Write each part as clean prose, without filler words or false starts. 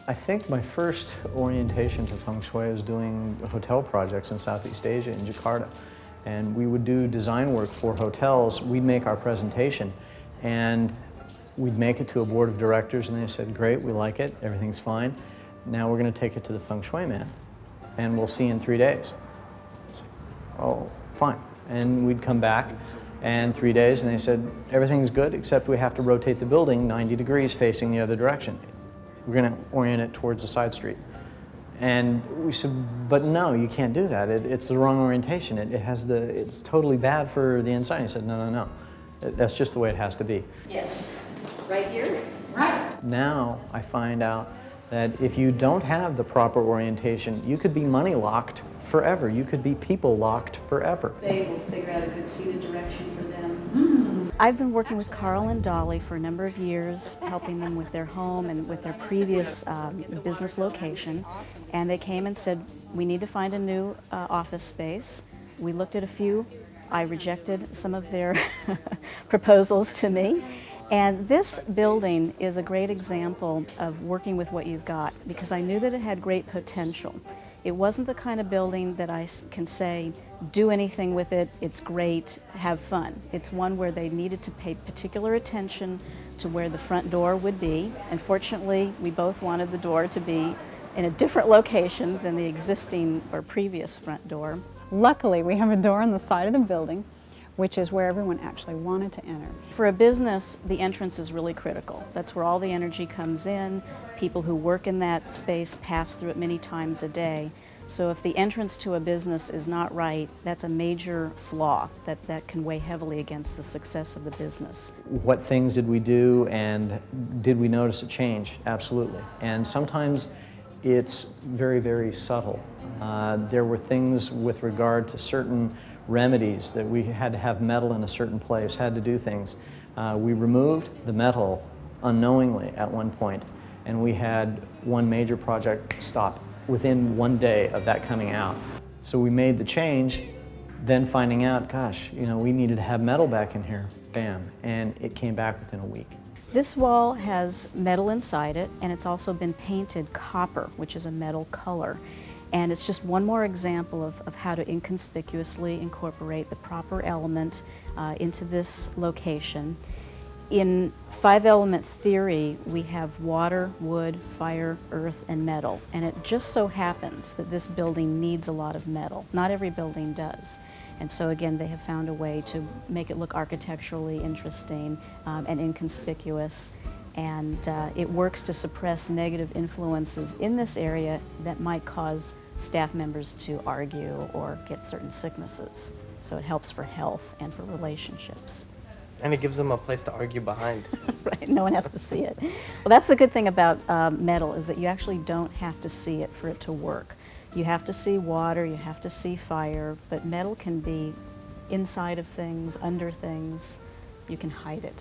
I think my first orientation to Feng Shui was doing hotel projects in Southeast Asia, in Jakarta. And we would do design work for hotels. We'd make our presentation, and we'd make it to a board of directors, and they said, great, we like it, everything's fine. Now we're going to take it to the Feng Shui man, and we'll see you in 3 days. Like, oh, fine. And we'd come back, and 3 days, and they said, everything's good, except we have to rotate the building 90 degrees facing the other direction. We're going to orient it towards the side street. And we said, but no, you can't do that. It's the wrong orientation. It's totally bad for the inside. And he said, no, no, no. That's just the way it has to be. Yes, right here, right. Now I find out that if you don't have the proper orientation, you could be money locked forever. You could be people locked forever. They will figure out a good seated direction for them. I've been working with Carl and Dolly for a number of years, helping them with their home and with their previous business location. And they came and said, we need to find a new office space. We looked at a few. I rejected some of their proposals to me. And this building is a great example of working with what you've got, because I knew that it had great potential. It wasn't the kind of building that I can say, do anything with it, it's great, have fun. It's one where they needed to pay particular attention to where the front door would be. And fortunately, we both wanted the door to be in a different location than the existing or previous front door. Luckily, we have a door on the side of the building, which is where everyone actually wanted to enter. For a business, the entrance is really critical. That's where all the energy comes in. People who work in that space pass through it many times a day. So if the entrance to a business is not right, that's a major flaw that can weigh heavily against the success of the business. What things did we do, and did we notice a change? Absolutely. And sometimes it's very, very subtle. There were things with regard to certain remedies that we had to have metal in a certain place, had to do things. We removed the metal unknowingly at one point, and we had one major project stop within 1 day of that coming out. So we made the change, then finding out, gosh, you know, we needed to have metal back in here, bam, and it came back within a week. This wall has metal inside it, and it's also been painted copper, which is a metal color. And it's just one more example of how to inconspicuously incorporate the proper element into this location. In 5-element theory, we have water, wood, fire, earth, and metal. And it just so happens that this building needs a lot of metal. Not every building does. And so again, they have found a way to make it look architecturally interesting and inconspicuous. And it works to suppress negative influences in this area that might cause staff members to argue or get certain sicknesses. So it helps for health and for relationships. And it gives them a place to argue behind. Right, no one has to see it. Well, that's the good thing about metal, is that you actually don't have to see it for it to work. You have to see water, you have to see fire, but metal can be inside of things, under things. You can hide it.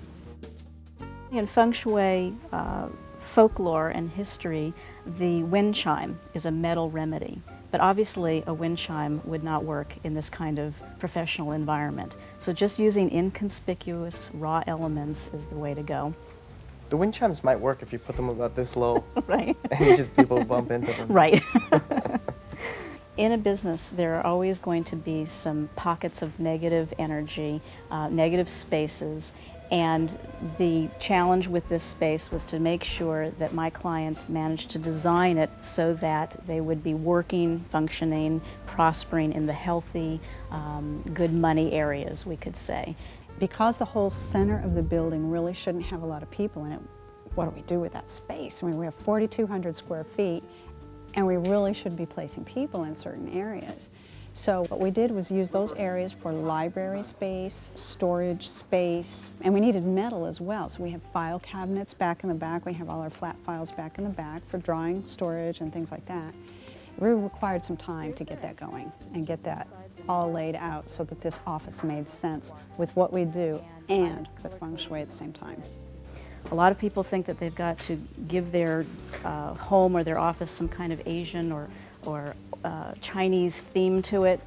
In Feng Shui folklore and history, the wind chime is a metal remedy. But obviously a wind chime would not work in this kind of professional environment. So just using inconspicuous raw elements is the way to go. The wind chimes might work if you put them about this low. Right. And just people bump into them. Right. In a business, there are always going to be some pockets of negative energy, negative spaces, and the challenge with this space was to make sure that my clients managed to design it so that they would be working, functioning, prospering in the healthy, good money areas, we could say. Because the whole center of the building really shouldn't have a lot of people in it, what do we do with that space? I mean, we have 4,200 square feet, and we really should be placing people in certain areas. So what we did was use those areas for library space, storage space, and we needed metal as well. So we have file cabinets back in the back. We have all our flat files back in the back for drawing, storage, and things like that. It really required some time to get that going and get that all laid out so that this office made sense with what we do and with Feng Shui at the same time. A lot of people think that they've got to give their home or their office some kind of Asian or Chinese theme to it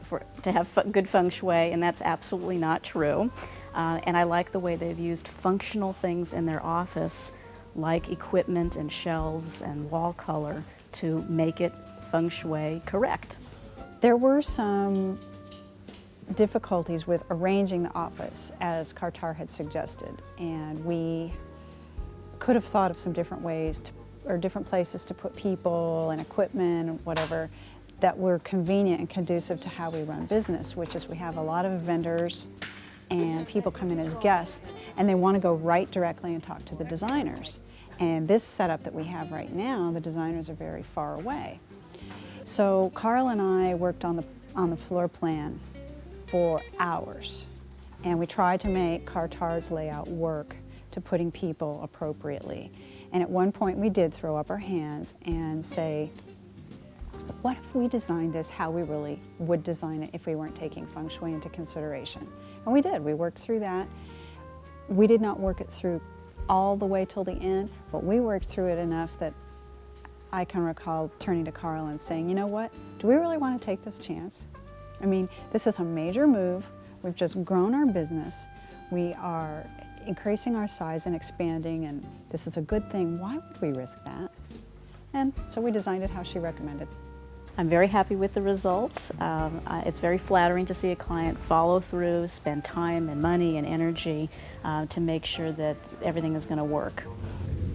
to have good feng shui, and that's absolutely not true. And I like the way they've used functional things in their office like equipment and shelves and wall color to make it Feng Shui correct. There were some difficulties with arranging the office as Kartar had suggested, and we could have thought of some different ways or different places to put people and equipment and whatever that were convenient and conducive to how we run business, which is we have a lot of vendors and people come in as guests and they want to go right directly and talk to the designers. And this setup that we have right now, the designers are very far away. So Carl and I worked on the floor plan for hours, and we tried to make Kartar's layout work to putting people appropriately. And at one point we did throw up our hands and say, what if we designed this how we really would design it if we weren't taking Feng Shui into consideration? And we did. We worked through that. We did not work it through all the way till the end, but we worked through it enough that I can recall turning to Carl and saying, you know what, do we really want to take this chance? I mean, this is a major move. We've just grown our business. We are increasing our size and expanding, and this is a good thing. Why would we risk that? And so we designed it how she recommended. I'm very happy with the results. It's very flattering to see a client follow through, spend time and money and energy to make sure that everything is going to work.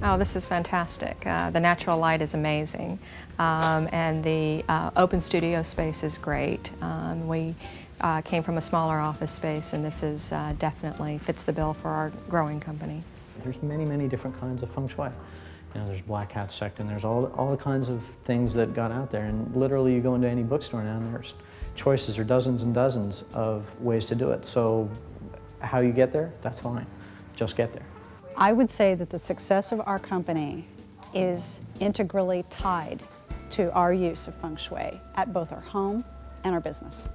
Oh, this is fantastic. The natural light is amazing, and the open studio space is great. We came from a smaller office space, and this is definitely fits the bill for our growing company. There's many, many different kinds of Feng Shui. You know, there's Black Hat sect, and there's all the kinds of things that got out there. And literally, you go into any bookstore now, and there's choices or dozens and dozens of ways to do it. So how you get there, that's fine. Just get there. I would say that the success of our company is integrally tied to our use of Feng Shui at both our home and our business.